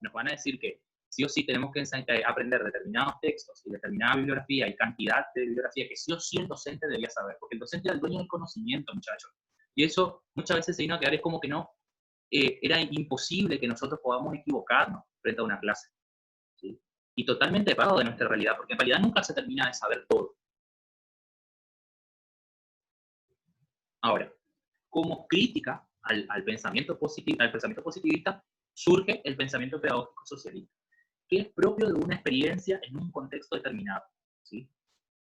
nos van a decir que sí o sí tenemos que aprender determinados textos y determinada bibliografía y cantidad de bibliografía que sí o sí el docente debería saber, porque el docente es el dueño del conocimiento, muchachos. Y eso muchas veces se vino a quedar, es como que no, era imposible que nosotros podamos equivocarnos frente a una clase, ¿sí? Y totalmente pagado de nuestra realidad, porque en realidad nunca se termina de saber todo. Ahora, como crítica al pensamiento positivista, surge el pensamiento pedagógico socialista, que es propio de una experiencia en un contexto determinado, ¿sí?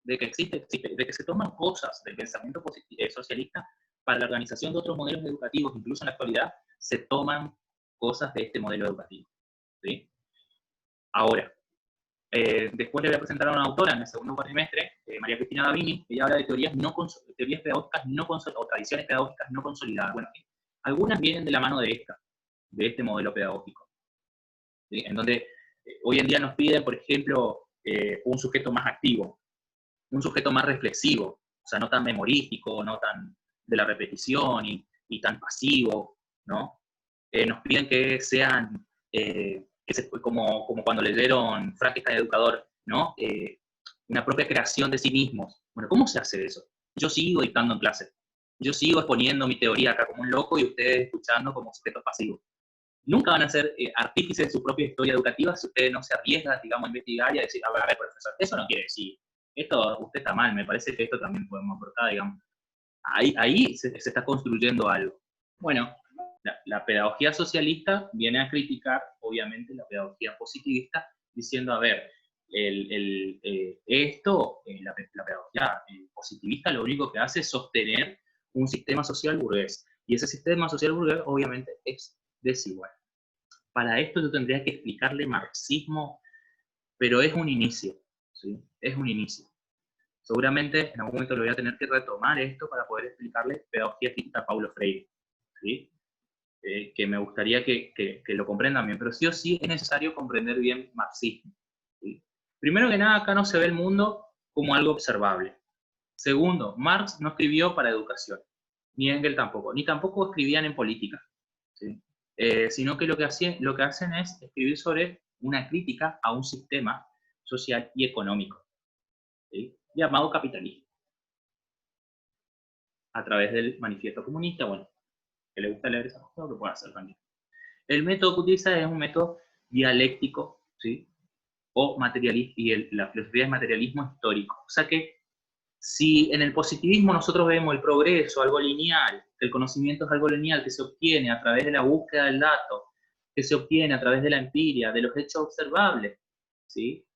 De que de que se toman cosas del pensamiento socialista para la organización de otros modelos educativos, incluso en la actualidad se toman cosas de este modelo educativo, ¿sí? Ahora, después le voy a presentar a una autora en el segundo cuatrimestre, María Cristina Davini. Ella habla de teorías pedagógicas o tradiciones pedagógicas no consolidadas. Bueno, algunas vienen de la mano de este modelo pedagógico, ¿sí? En donde hoy en día nos piden, por ejemplo, un sujeto más activo, un sujeto más reflexivo, o sea, no tan memorístico, no tan de la repetición y tan pasivo, ¿no? Nos piden que sean, como cuando leyeron Frankenstein Educador, ¿no? Una propia creación de sí mismos. Bueno, ¿cómo se hace eso? Yo sigo dictando en clase, yo sigo exponiendo mi teoría acá como un loco y ustedes escuchando como sujetos pasivos. Nunca van a ser artífices de su propia historia educativa si ustedes no se arriesgan, digamos, a investigar y a decir, a ver, profesor, eso no quiere decir, esto usted está mal, me parece que esto también podemos aportar, digamos. Ahí se está construyendo algo. Bueno, la pedagogía socialista viene a criticar, obviamente, la pedagogía positivista, diciendo, a ver, la pedagogía positivista lo único que hace es sostener un sistema social burgués. Y ese sistema social burgués, obviamente, es desigual. Para esto yo tendría que explicarle marxismo, pero es un inicio, ¿sí? Es un inicio. Seguramente en algún momento lo voy a tener que retomar esto para poder explicarle pedagogía crítica a Paulo Freire, ¿sí? Que me gustaría que lo comprendan bien, pero sí o sí es necesario comprender bien marxismo, ¿sí? Primero que nada, acá no se ve el mundo como algo observable. Segundo, Marx no escribió para educación, ni Engels tampoco, ni tampoco escribían en política, ¿sí? Sino que lo que hacen es escribir sobre una crítica a un sistema social y económico, ¿sí? Llamado capitalismo, a través del manifiesto comunista. Bueno, que le gusta leer esas cosas, lo puede hacer también. El método que utiliza es un método dialéctico, ¿sí? O materialista, y la filosofía es materialismo histórico. O sea que si en el positivismo nosotros vemos el progreso, algo lineal, que el conocimiento es algo lineal, que se obtiene a través de la búsqueda del dato, que se obtiene a través de la empiria, de los hechos observables, ¿sí?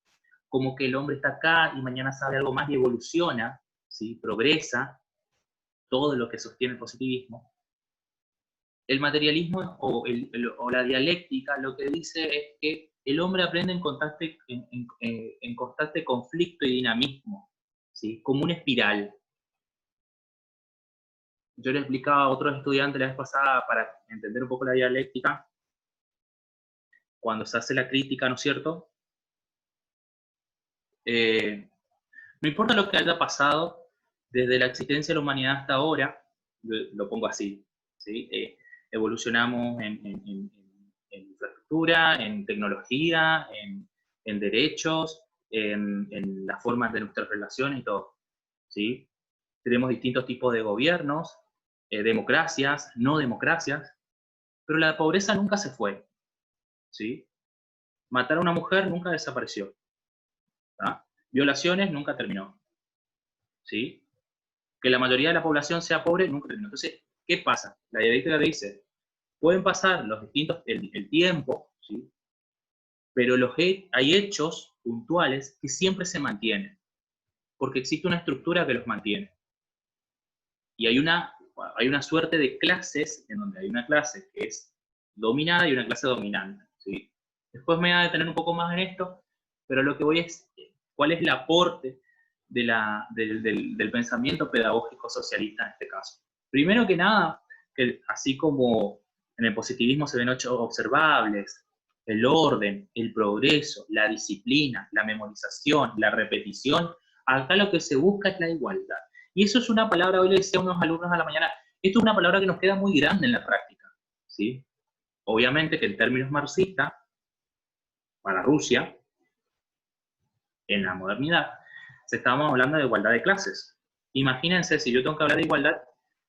Como que el hombre está acá y mañana sabe algo más y evoluciona, ¿sí? Progresa, todo lo que sostiene el positivismo. El materialismo o la dialéctica lo que dice es que el hombre aprende en constante conflicto y dinamismo, ¿sí? Como una espiral. Yo le explicaba a otros estudiantes la vez pasada para entender un poco la dialéctica, cuando se hace la crítica, ¿no es cierto? No importa lo que haya pasado desde la existencia de la humanidad hasta ahora, lo pongo así, ¿sí? Evolucionamos en infraestructura, en tecnología, en derechos, en las formas de nuestras relaciones y todo, ¿sí? Tenemos distintos tipos de gobiernos, democracias, no democracias, pero la pobreza nunca se fue, ¿sí? Matar a una mujer nunca desapareció, ¿tá? Violaciones nunca terminó, ¿sí? Que la mayoría de la población sea pobre nunca terminó. Entonces, ¿qué pasa? La dialéctica dice, pueden pasar el tiempo, ¿sí? Pero hay hechos puntuales que siempre se mantienen, porque existe una estructura que los mantiene. Y hay una suerte de clases en donde hay una clase que es dominada y una clase dominante, ¿sí? Después me voy a detener un poco más en esto, pero lo que voy es, ¿cuál es el aporte del pensamiento pedagógico socialista en este caso? Primero que nada, que así como en el positivismo se ven hechos observables, el orden, el progreso, la disciplina, la memorización, la repetición, acá lo que se busca es la igualdad. Y eso es una palabra, hoy le decía a unos alumnos a la mañana, esto es una palabra que nos queda muy grande en la práctica, ¿sí? Obviamente que el término es marxista, para Rusia, en la modernidad, estábamos hablando de igualdad de clases. Imagínense si yo tengo que hablar de igualdad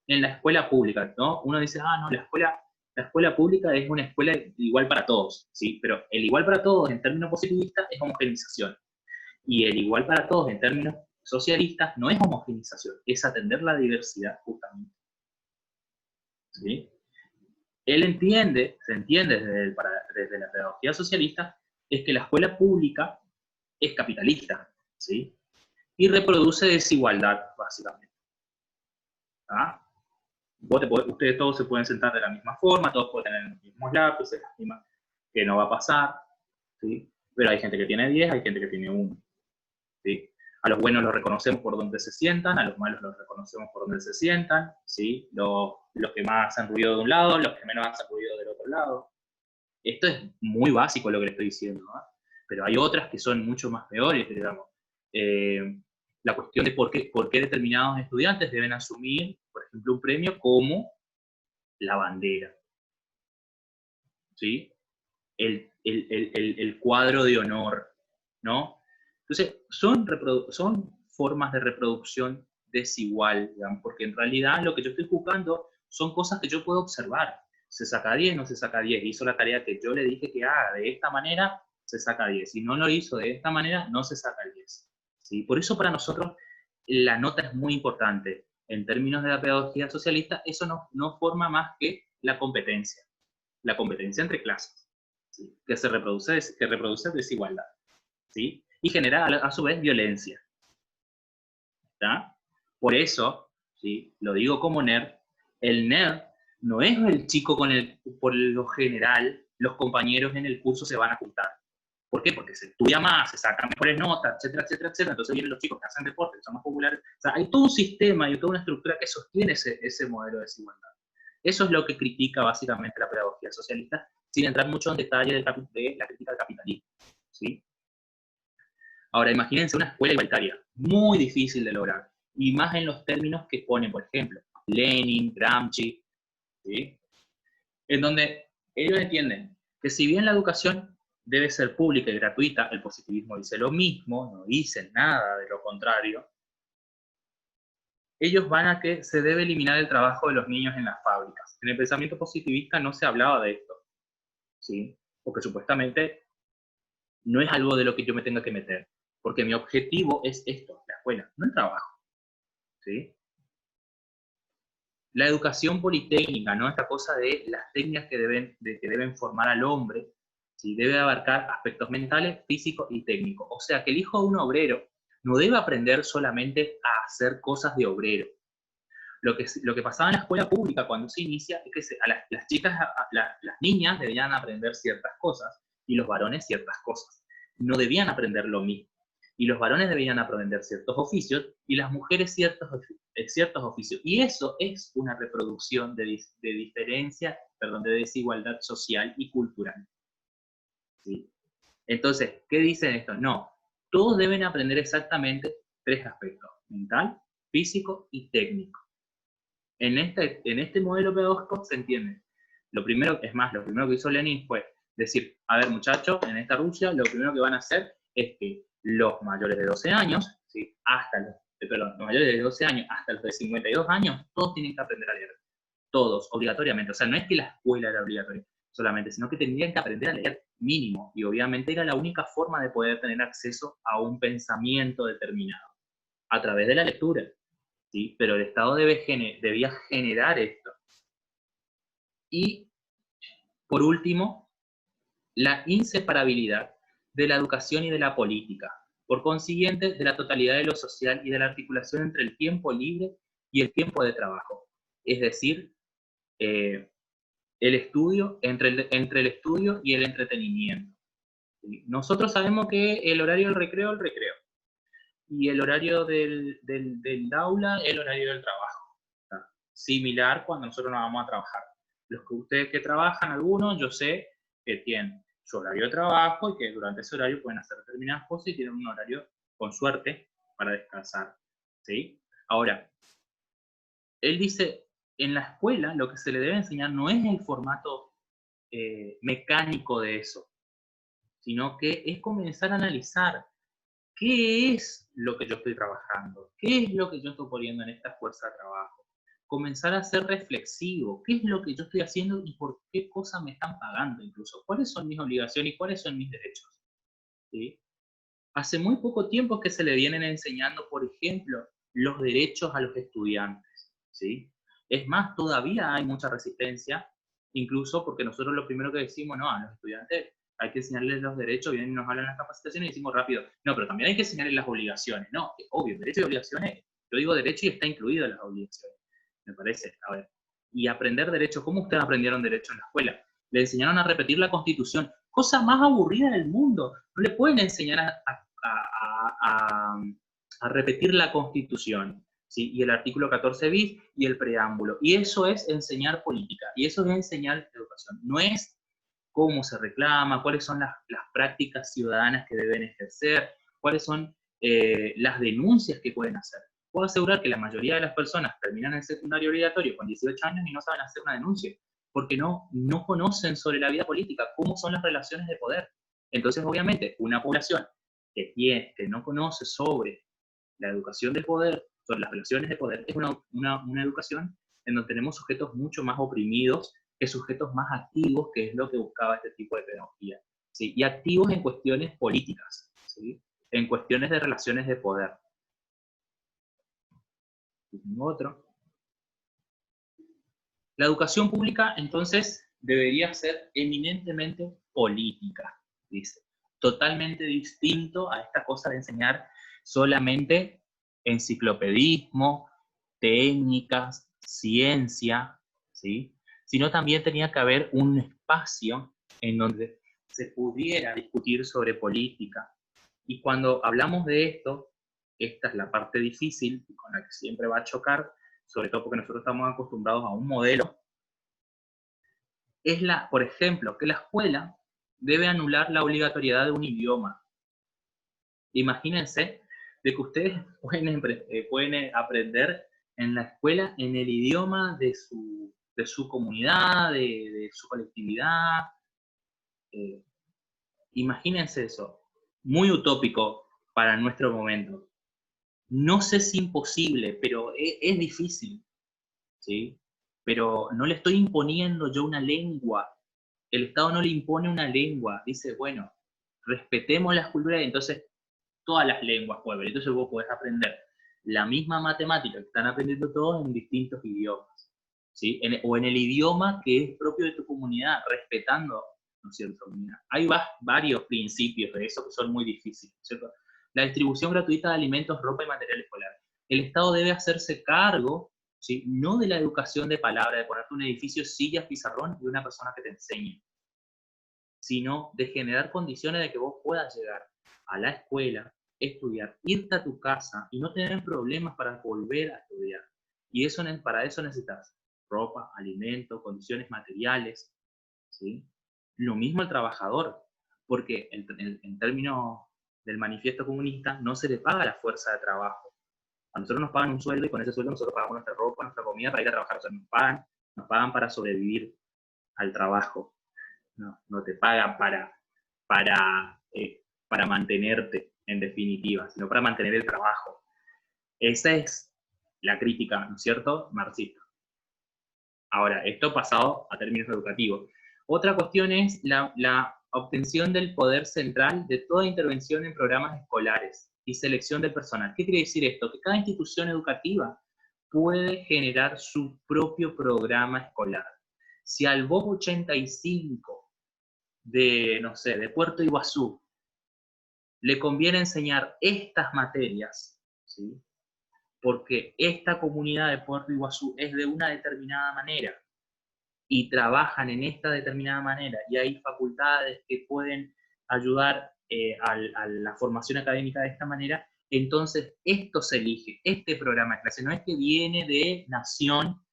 en la escuela pública, ¿no? Uno dice, ah, no, la escuela pública es una escuela igual para todos, ¿sí? Pero el igual para todos en términos positivistas es homogenización. Y el igual para todos en términos socialistas no es homogenización, es atender la diversidad justamente. ¿Sí? Él entiende, se entiende desde la pedagogía socialista, es que la escuela pública es capitalista, ¿sí? Y reproduce desigualdad, básicamente. ¿Ah? Ustedes todos se pueden sentar de la misma forma, todos pueden tener los mismos lápices, que no va a pasar, ¿sí? Pero hay gente que tiene 10, hay gente que tiene 1. ¿Sí? A los buenos los reconocemos por donde se sientan, a los malos los reconocemos por donde se sientan, ¿sí? Los que más hacen ruido de un lado, los que menos hacen ruido del otro lado. Esto es muy básico lo que le estoy diciendo, ¿no? Pero hay otras que son mucho más peores, digamos. La cuestión de por qué determinados estudiantes deben asumir, por ejemplo, un premio como la bandera, ¿sí? El cuadro de honor, ¿no? Entonces, son formas de reproducción desigual, digamos, porque en realidad lo que yo estoy buscando son cosas que yo puedo observar. Se saca 10, no se saca 10. Hizo la tarea que yo le dije que haga de esta manera, se saca 10. Si no lo hizo de esta manera, no se saca el 10. ¿Sí? Por eso para nosotros la nota es muy importante. En términos de la pedagogía socialista, eso no forma más que la competencia entre clases, ¿sí? Que reproduce desigualdad, ¿sí? Y genera a su vez violencia. ¿Tá? Por eso, ¿sí? Lo digo como nerd, el nerd no es el chico por lo general, los compañeros en el curso se van a juntar. ¿Por qué? Porque se estudia más, se sacan mejores notas, etcétera, etcétera, etcétera. Entonces vienen los chicos que hacen deporte, que son más populares. O sea, hay todo un sistema y toda una estructura que sostiene ese modelo de desigualdad. Eso es lo que critica básicamente la pedagogía socialista, sin entrar mucho en detalle de la crítica al capitalismo, ¿sí? Ahora, imagínense una escuela igualitaria, muy difícil de lograr, y más en los términos que ponen, por ejemplo, Lenin, Gramsci, ¿sí? En donde ellos entienden que si bien la educación debe ser pública y gratuita, el positivismo dice lo mismo, no dice nada de lo contrario, ellos van a que se debe eliminar el trabajo de los niños en las fábricas. En el pensamiento positivista no se hablaba de esto, ¿sí? Porque supuestamente no es algo de lo que yo me tenga que meter, porque mi objetivo es esto, la escuela, no el trabajo, ¿sí? La educación politécnica, ¿no? Esta cosa de las técnicas que deben formar al hombre, ¿sí? Debe abarcar aspectos mentales, físicos y técnicos. O sea, que el hijo de un obrero no debe aprender solamente a hacer cosas de obrero. Lo que pasaba en la escuela pública cuando se inicia es que las chicas, las niñas debían aprender ciertas cosas y los varones ciertas cosas. No debían aprender lo mismo. Y los varones debían aprender ciertos oficios y las mujeres ciertos oficios. Y eso es una reproducción de diferencia, perdón, de desigualdad social y cultural. ¿Sí? Entonces, ¿qué dicen esto? No, todos deben aprender exactamente 3 aspectos: mental, físico y técnico. En este modelo pedagógico se entiende. Lo primero que hizo Lenin fue decir, a ver muchachos, en esta Rusia lo primero que van a hacer es que los mayores de 12 años, ¿sí? Los mayores de 12 años hasta los de 52 años, todos tienen que aprender a leer. Todos, obligatoriamente. O sea, no es que la escuela era obligatoria solamente, sino que tendrían que aprender a leer mínimo. Y obviamente era la única forma de poder tener acceso a un pensamiento determinado, a través de la lectura. ¿Sí? Pero el Estado debía generar esto. Y, por último, la inseparabilidad de la educación y de la política. Por consiguiente, de la totalidad de lo social y de la articulación entre el tiempo libre y el tiempo de trabajo. Es decir, el estudio, entre el estudio y el entretenimiento. ¿Sí? Nosotros sabemos que el horario del recreo, el recreo. Y el horario del aula, el horario del trabajo. Similar cuando nosotros nos vamos a trabajar. Los que ustedes que trabajan, algunos, yo sé que tienen su horario de trabajo y que durante ese horario pueden hacer determinadas cosas y tienen un horario, con suerte, para descansar. ¿Sí? Ahora, él dice, en la escuela lo que se le debe enseñar no es el formato mecánico de eso, sino que es comenzar a analizar qué es lo que yo estoy trabajando, qué es lo que yo estoy poniendo en esta fuerza de trabajo. Comenzar a ser reflexivo, qué es lo que yo estoy haciendo y por qué cosas me están pagando incluso, cuáles son mis obligaciones y cuáles son mis derechos. ¿Sí? Hace muy poco tiempo que se le vienen enseñando, por ejemplo, los derechos a los estudiantes, ¿sí? Es más, todavía hay mucha resistencia, incluso porque nosotros lo primero que decimos, no, a los estudiantes hay que enseñarles los derechos, vienen y nos hablan las capacitaciones y decimos rápido, no, pero también hay que enseñarles las obligaciones, no, obvio, derechos y obligaciones, yo digo derecho y está incluido en las obligaciones, me parece, a ver, y aprender derechos, ¿cómo ustedes aprendieron derecho en la escuela? Le enseñaron a repetir la Constitución, cosa más aburrida del mundo, no le pueden enseñar a repetir la Constitución, ¿sí? Y el artículo 14 bis y el preámbulo. Y eso es enseñar política, y eso es enseñar educación. No es cómo se reclama, cuáles son las prácticas ciudadanas que deben ejercer, cuáles son las denuncias que pueden hacer. Puedo asegurar que la mayoría de las personas terminan el secundario obligatorio con 18 años y no saben hacer una denuncia, porque no conocen sobre la vida política, cómo son las relaciones de poder. Entonces, obviamente, una población que no conoce sobre la educación de poder, sobre las relaciones de poder, es una educación en donde tenemos sujetos mucho más oprimidos que sujetos más activos, que es lo que buscaba este tipo de pedagogía. ¿Sí? Y activos en cuestiones políticas, ¿sí? En cuestiones de relaciones de poder. Otro. La educación pública, entonces, debería ser eminentemente política, dice. Totalmente distinto a esta cosa de enseñar solamente enciclopedismo, técnicas, ciencia, ¿sí? Sino también tenía que haber un espacio en donde se pudiera discutir sobre política. Y cuando hablamos de esto, esta es la parte difícil con la que siempre va a chocar, sobre todo porque nosotros estamos acostumbrados a un modelo, es por ejemplo, que la escuela debe anular la obligatoriedad de un idioma. Imagínense de que ustedes pueden aprender en la escuela en el idioma de su comunidad, de su colectividad. Imagínense eso. Muy utópico para nuestro momento. No sé si imposible, pero es difícil, ¿sí? Pero no le estoy imponiendo yo una lengua. El Estado no le impone una lengua. Dice, bueno, respetemos las culturas y entonces todas las lenguas pueden. Entonces vos podés aprender la misma matemática que están aprendiendo todos en distintos idiomas, ¿sí? O en el idioma que es propio de tu comunidad, respetando, ¿no es cierto? Hay varios principios de eso que son muy difíciles, ¿cierto? La distribución gratuita de alimentos, ropa y material escolar. El Estado debe hacerse cargo, ¿sí? No de la educación de palabra, de ponerte un edificio, sillas, pizarrón y una persona que te enseñe, sino de generar condiciones de que vos puedas llegar a la escuela, estudiar, irte a tu casa y no tener problemas para volver a estudiar. Y para eso necesitas ropa, alimento, condiciones materiales, ¿sí? Lo mismo el trabajador, porque en términos del manifiesto comunista no se le paga la fuerza de trabajo. A nosotros nos pagan un sueldo y con ese sueldo nosotros pagamos nuestra ropa, nuestra comida para ir a trabajar. O sea, nos pagan para sobrevivir al trabajo. No te pagan para mantenerte, en definitiva, sino para mantener el trabajo. Esa es la crítica, ¿no es cierto?, marxista. Ahora, esto pasado a términos educativos. Otra cuestión es la obtención del poder central de toda intervención en programas escolares y selección del personal. ¿Qué quiere decir esto? Que cada institución educativa puede generar su propio programa escolar. Si al BOP 85 no sé, de Puerto Iguazú le conviene enseñar estas materias, ¿sí? Porque esta comunidad de Puerto Iguazú es de una determinada manera y trabajan en esta determinada manera y hay facultades que pueden ayudar a la formación académica de esta manera, entonces esto se elige, este programa de clase. No es que viene de nación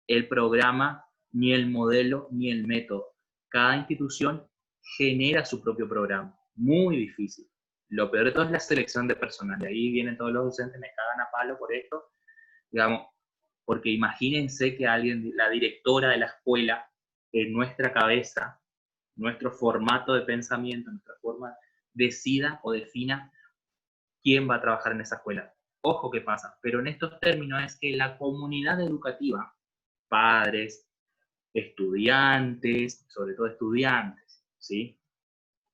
el programa, ni el modelo, ni el método. Cada institución genera su propio programa. Muy difícil. Lo peor de todo es la selección de personal. De ahí vienen todos los docentes, me cagan a palo por esto. Digamos, porque imagínense que alguien, la directora de la escuela, en nuestra cabeza, nuestro formato de pensamiento, nuestra forma, decida o defina quién va a trabajar en esa escuela. Ojo que pasa, pero en estos términos es que la comunidad educativa, padres, estudiantes, sobre todo estudiantes, ¿sí?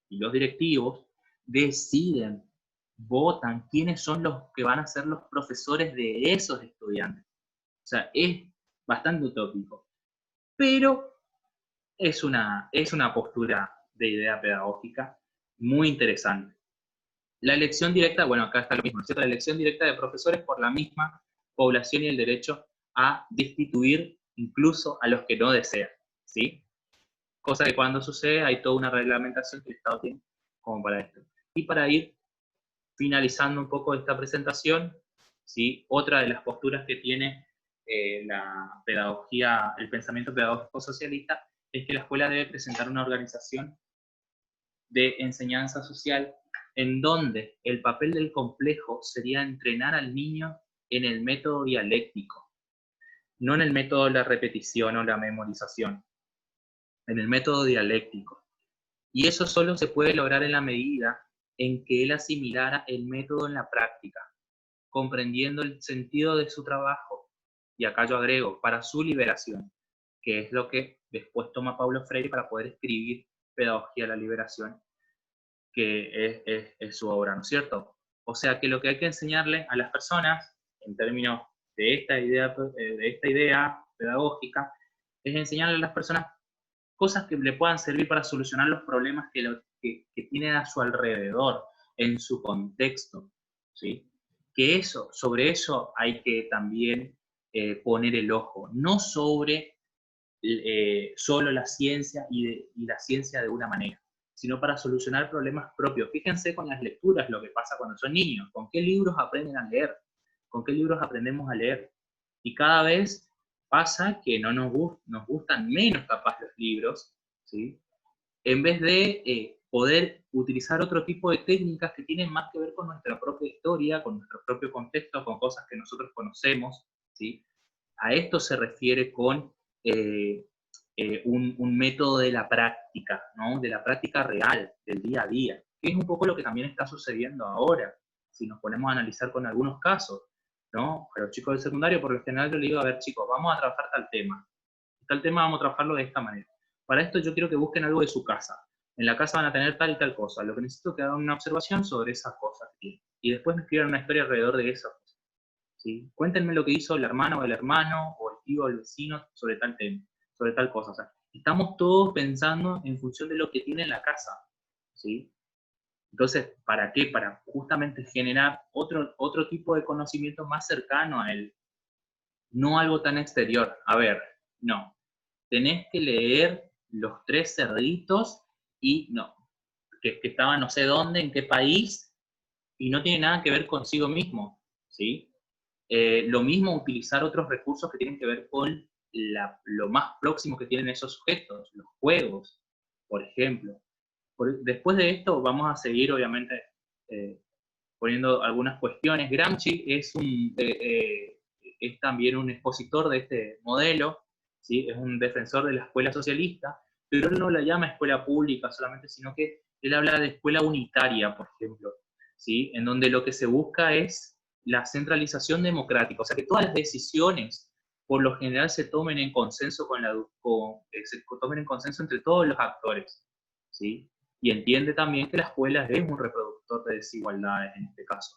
Y los directivos deciden, votan quiénes son los que van a ser los profesores de esos estudiantes. O sea, es bastante utópico, pero es una postura de idea pedagógica muy interesante. La elección directa, bueno, acá está lo mismo, ¿cierto? La elección directa de profesores por la misma población y el derecho a destituir incluso a los que no desean, ¿sí? Cosa que cuando sucede hay toda una reglamentación que el Estado tiene como para esto. Y para ir finalizando un poco esta presentación, ¿sí? Otra de las posturas que tiene la pedagogía, el pensamiento pedagógico socialista, es que la escuela debe presentar una organización de enseñanza social en donde el papel del complejo sería entrenar al niño en el método dialéctico, no en el método de la repetición o la memorización, en el método dialéctico. Y eso solo se puede lograr en la medida en que él asimilara el método en la práctica, comprendiendo el sentido de su trabajo, y acá yo agrego, para su liberación, que es lo que después toma Paulo Freire para poder escribir Pedagogía de la Liberación, que es su obra, ¿no es cierto? O sea que lo que hay que enseñarle a las personas, en términos de esta idea pedagógica, es enseñarle a las personas cosas que le puedan servir para solucionar los problemas que tienen a su alrededor, en su contexto, ¿sí? Que sobre eso hay que también poner el ojo, no sobre solo la ciencia y la ciencia de una manera, sino para solucionar problemas propios. Fíjense con las lecturas lo que pasa cuando son niños, con qué libros aprenden a leer, con qué libros aprendemos a leer. Y cada vez pasa que no nos gustan menos capaz los libros, ¿sí? En vez de poder utilizar otro tipo de técnicas que tienen más que ver con nuestra propia historia, con nuestro propio contexto, con cosas que nosotros conocemos, ¿sí? A esto se refiere con un método de la práctica, ¿no? De la práctica real, del día a día, que es un poco lo que también está sucediendo ahora, si nos ponemos a analizar con algunos casos, ¿no? A los chicos del secundario, por lo general yo les digo, a ver chicos, vamos a trabajar tal tema vamos a trabajarlo de esta manera. Para esto yo quiero que busquen algo de su casa. En la casa van a tener tal y tal cosa. Lo que necesito es que hagan una observación sobre esas cosas. Y después me escriban una historia alrededor de eso. ¿Sí? Cuéntenme lo que hizo la hermana o el hermano, o el tío o el vecino sobre tal tema, sobre tal cosa. O sea, estamos todos pensando en función de lo que tiene en la casa. ¿Sí? Entonces, ¿para qué? Para justamente generar otro tipo de conocimiento más cercano a él. No algo tan exterior. A ver, no. Tenés que leer Los Tres Cerditos y no, que estaba no sé dónde, en qué país, y no tiene nada que ver consigo mismo, ¿sí? Lo mismo utilizar otros recursos que tienen que ver con lo más próximo que tienen esos sujetos, los juegos, por ejemplo. Después de esto vamos a seguir, obviamente, eh, poniendo algunas cuestiones. Gramsci es también un expositor de este modelo, ¿sí? Es un defensor de la escuela socialista, pero él no la llama escuela pública solamente, sino que él habla de escuela unitaria, por ejemplo, ¿sí? En donde lo que se busca es la centralización democrática, o sea, que todas las decisiones por lo general se tomen en consenso se tomen en consenso entre todos los actores, ¿sí? Y entiende también que la escuela es un reproductor de desigualdades en este caso.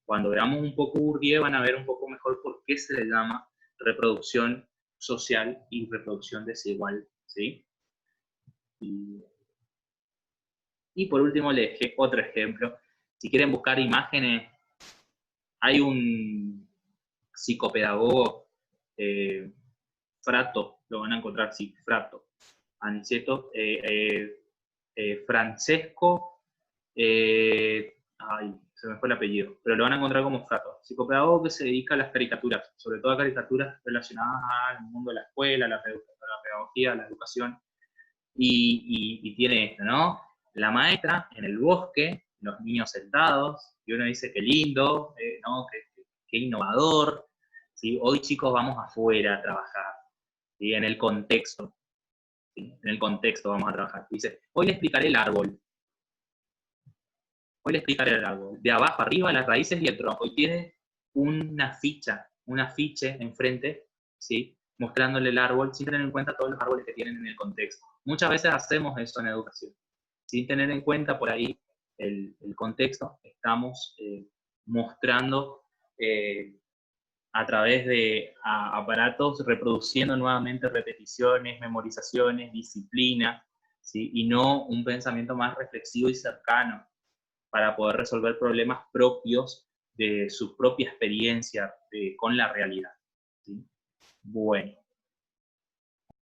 Cuando veamos un poco Bourdieu van a ver un poco mejor por qué se le llama reproducción social y reproducción desigual, ¿sí? Y por último les dejé otro ejemplo. Si quieren buscar imágenes, hay un psicopedagogo, Frato, lo van a encontrar, sí, Frato, Aniceto, Francesco, ay, se me fue el apellido, pero lo van a encontrar como Frato, psicopedagogo que se dedica a las caricaturas, sobre todo a caricaturas relacionadas al mundo de la escuela, la pedagogía, la educación, y tiene esto, ¿no? La maestra en el bosque, los niños sentados, y uno dice, qué lindo, ¿no? Qué innovador, ¿sí? Hoy chicos vamos afuera a trabajar, ¿sí? En el contexto. ¿sí? En el contexto vamos a trabajar. Dice, hoy le explicaré el árbol. Hoy le explicaré el árbol. De abajo arriba, las raíces y el tronco. Hoy tiene una ficha, un afiche enfrente, ¿sí? Mostrándole el árbol, sin tener en cuenta todos los árboles que tienen en el contexto. Muchas veces hacemos eso en educación. Sin tener en cuenta por ahí el contexto, estamos mostrando a través de aparatos, reproduciendo nuevamente repeticiones, memorizaciones, disciplina, ¿sí? Y no un pensamiento más reflexivo y cercano para poder resolver problemas propios de su propia experiencia con la realidad, ¿sí? Bueno.